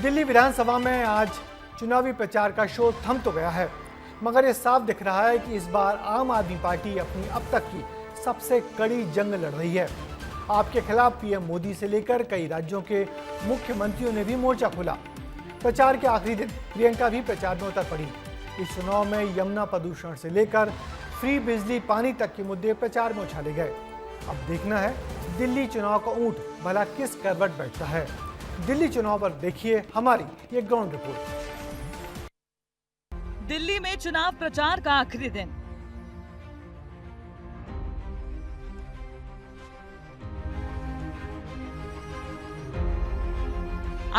दिल्ली विधानसभा में आज चुनावी प्रचार का शोर थम तो गया है, मगर ये साफ दिख रहा है कि इस बार आम आदमी पार्टी अपनी अब तक की सबसे कड़ी जंग लड़ रही है। आपके खिलाफ पीएम मोदी से लेकर कई राज्यों के मुख्यमंत्रियों ने भी मोर्चा खोला। प्रचार के आखिरी दिन प्रियंका भी प्रचार में उतर पड़ी। इस चुनाव में यमुना प्रदूषण से लेकर फ्री बिजली पानी तक के मुद्दे प्रचार में उछाले गए। अब देखना है दिल्ली चुनाव का ऊंट भला किस करवट बैठता है। दिल्ली चुनाव पर देखिए हमारी ये ग्राउंड रिपोर्ट। दिल्ली में चुनाव प्रचार का आखिरी दिन।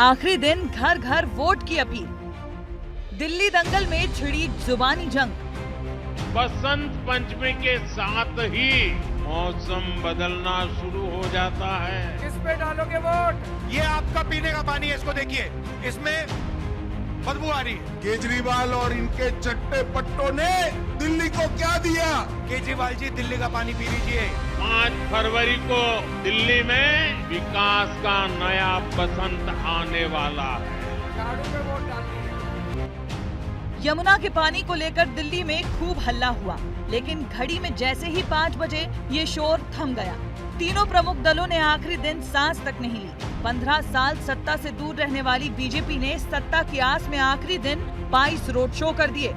आखिरी दिन घर घर वोट की अपील। दिल्ली दंगल में छिड़ी जुबानी जंग। बसंत पंचमी के साथ ही मौसम बदलना शुरू हो जाता है। किस पे डालोगे वोट? ये आपका पीने का पानी है, इसको देखिए, इसमें बदबू आ रही है। केजरीवाल और इनके चट्टे पट्टों ने दिल्ली को क्या दिया? केजरीवाल जी, दिल्ली का पानी पी लीजिए। 5 फरवरी को दिल्ली में विकास का नया बसंत आने वाला है। झाड़ू पे वोट डालिए। यमुना के पानी को लेकर दिल्ली में खूब हल्ला हुआ, लेकिन घड़ी में जैसे ही 5 बजे ये शोर थम गया। तीनों प्रमुख दलों ने आखिरी दिन सांस तक नहीं ली। 15 साल सत्ता से दूर रहने वाली बीजेपी ने सत्ता की आस में आखिरी दिन 22 रोड शो कर दिए।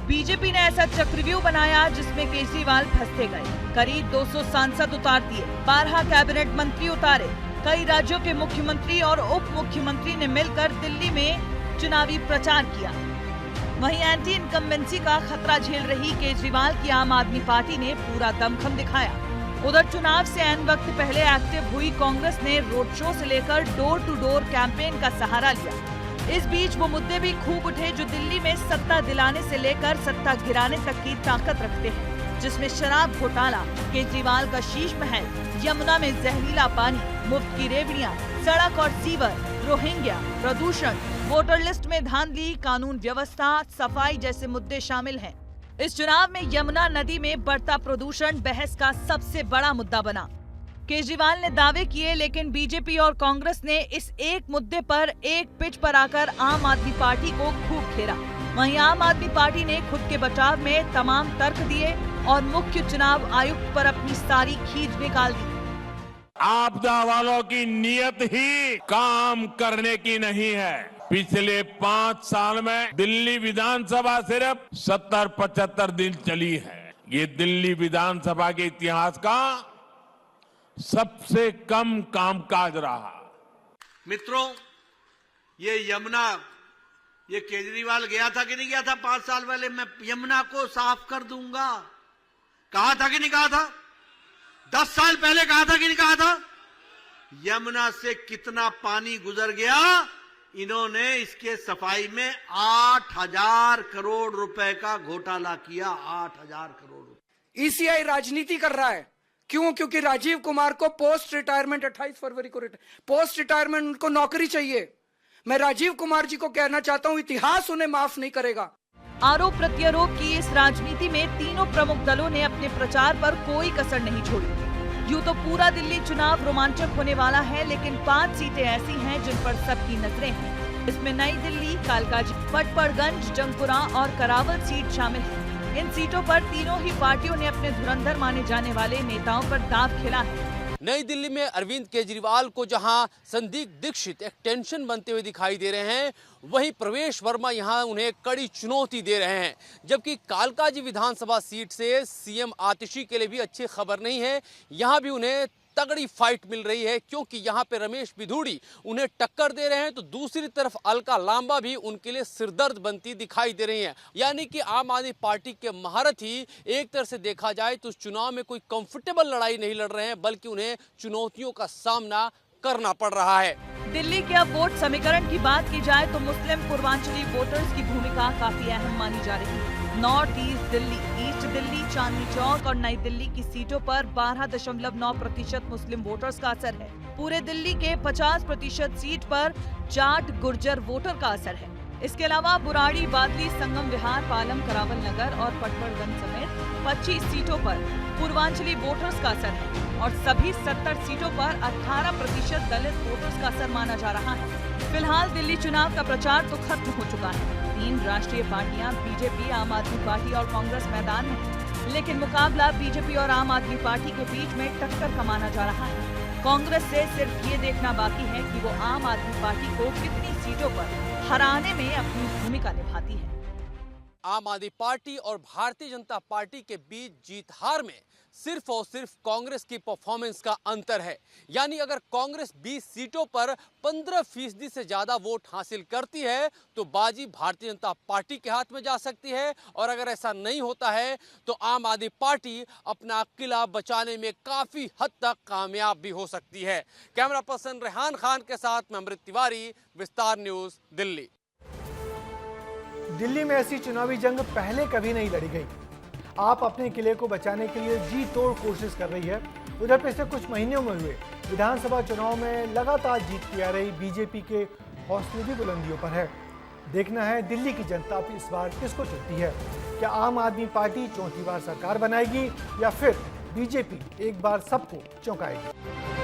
बीजेपी ने ऐसा चक्रव्यूह बनाया जिसमें केजरीवाल फंसते गए। करीब 200 सांसद उतार दिए, 12 कैबिनेट मंत्री उतारे। कई राज्यों के मुख्यमंत्री और उप मुख्यमंत्री ने मिलकर दिल्ली में चुनावी प्रचार किया। वहीं एंटी इनकम्बेंसी का खतरा झेल रही केजरीवाल की आम आदमी पार्टी ने पूरा दमखम दिखाया। उधर चुनाव से ऐन वक्त पहले एक्टिव हुई कांग्रेस ने रोड शो से लेकर डोर टू डोर कैंपेन का सहारा लिया। इस बीच वो मुद्दे भी खूब उठे जो दिल्ली में सत्ता दिलाने से लेकर सत्ता गिराने तक की ताकत रखते हैं, जिसमें शराब घोटाला, केजरीवाल का शीश महल, यमुना में जहरीला पानी, मुफ्त की रेवड़ियां, सड़क और सीवर, रोहिंग्या, प्रदूषण, वोटर लिस्ट में धांधली, कानून व्यवस्था, सफाई जैसे मुद्दे शामिल हैं। इस चुनाव में यमुना नदी में बढ़ता प्रदूषण बहस का सबसे बड़ा मुद्दा बना। केजरीवाल ने दावे किए, लेकिन बीजेपी और कांग्रेस ने इस एक मुद्दे पर एक पिच पर आकर आम आदमी पार्टी को खूब घेरा। वहीं आम आदमी पार्टी ने खुद के बचाव में तमाम तर्क दिए और मुख्य चुनाव आयुक्त पर अपनी सारी खींच निकाल दी। आपदा वालों की नीयत ही काम करने की नहीं है। पिछले 5 साल में दिल्ली विधानसभा सिर्फ 70-75 दिन चली है। ये दिल्ली विधानसभा के इतिहास का सबसे कम कामकाज रहा। मित्रों, ये यमुना, ये केजरीवाल गया था कि नहीं गया था 5 साल पहले, मैं यमुना को साफ कर दूंगा, कहा था कि नहीं कहा था? 10 साल पहले कहा था कि नहीं कहा था? यमुना से कितना पानी गुजर गया, इन्होंने इसके सफाई में 8,000 करोड़ रुपए का घोटाला किया। 8,000 करोड़ रुपए। ईसीआई राजनीति कर रहा है। क्यों? क्योंकि राजीव कुमार को पोस्ट रिटायरमेंट 28 फरवरी को पोस्ट रिटायरमेंट उनको नौकरी चाहिए। मैं राजीव कुमार जी को कहना चाहता हूं, इतिहास उन्हें माफ नहीं करेगा। आरोप प्रत्यारोप की इस राजनीति में तीनों प्रमुख दलों ने अपने प्रचार पर कोई कसर नहीं छोड़ी। यूं तो पूरा दिल्ली चुनाव रोमांचक होने वाला है, लेकिन 5 सीटें ऐसी हैं जिन पर सबकी नजरें हैं। इसमें नई दिल्ली, कालकाजी, पटपड़गंज, जंगपुरा और करावल सीट शामिल है। इन सीटों पर तीनों ही पार्टियों ने अपने धुरंधर माने जाने वाले नेताओं पर दांव खेला है। नई दिल्ली में अरविंद केजरीवाल को जहां संदिग्ध दीक्षित एक टेंशन बनते हुए दिखाई दे रहे हैं, वहीं प्रवेश वर्मा यहां उन्हें कड़ी चुनौती दे रहे हैं। जबकि कालकाजी विधानसभा सीट से सीएम आतिशी के लिए भी अच्छी खबर नहीं है। यहां भी उन्हें तगड़ी फाइट मिल रही है, क्योंकि यहां पे रमेश बिधूड़ी उन्हें टक्कर दे रहे हैं, तो दूसरी तरफ अलका लांबा भी उनके लिए सिरदर्द बनती दिखाई दे रही हैं। यानी कि आम आदमी पार्टी के महारथी एक तरह से देखा जाए तो उस चुनाव में कोई कंफर्टेबल लड़ाई नहीं लड़ रहे हैं, बल्कि उन्हें चुनौतियों का सामना करना पड़ रहा है। दिल्ली के अब वोट समीकरण की बात की जाए तो मुस्लिम पूर्वांचली वोटर्स की भूमिका काफी अहम मानी जा रही है। North east Delhi, east Delhi, Chandni Chowk और नई दिल्ली की सीटों पर 12.9% मुस्लिम वोटर्स का असर है। पूरे दिल्ली के 50% सीट पर जाट गुर्जर वोटर का असर है। इसके अलावा बुराड़ी, बादली, संगम विहार, पालम, करावल नगर और पटपड़गंज समेत 25 सीटों पर पूर्वांचली वोटर्स का असर है और सभी 70 सीटों पर 18% दलित वोटर्स का असर माना जा रहा है। फिलहाल दिल्ली चुनाव का प्रचार तो खत्म हो चुका है। 3 राष्ट्रीय पार्टियां बीजेपी, आम आदमी पार्टी और कांग्रेस मैदान में है। लेकिन मुकाबला बीजेपी और आम आदमी पार्टी के बीच में टक्कर का माना जा रहा है। कांग्रेस से सिर्फ ये देखना बाकी है कि वो आम आदमी पार्टी को कितनी सीटों पर हराने में अपनी भूमिका निभाती है। आम आदमी पार्टी और भारतीय जनता पार्टी के बीच जीत हार में सिर्फ और सिर्फ कांग्रेस की परफॉर्मेंस का अंतर है। यानी अगर कांग्रेस 20 सीटों पर 15% से ज्यादा वोट हासिल करती है तो बाजी भारतीय जनता पार्टी के हाथ में जा सकती है, और अगर ऐसा नहीं होता है तो आम आदमी पार्टी अपना किला बचाने में काफी हद तक कामयाब भी हो सकती है। कैमरा पर्सन रेहान खान के साथ मैं अमृत तिवारी, विस्तार न्यूज, दिल्ली। दिल्ली में ऐसी चुनावी जंग पहले कभी नहीं लड़ी गई। आप अपने किले को बचाने के लिए जी तोड़ कोशिश कर रही है। उधर पिछले कुछ महीनों में हुए विधानसभा चुनाव में लगातार जीतती आ रही बीजेपी के हौसले भी बुलंदियों पर है। देखना है दिल्ली की जनता अब इस बार किसको चुनती है। क्या आम आदमी पार्टी चौथी बार सरकार बनाएगी या फिर बीजेपी एक बार सबको चौंकाएगी।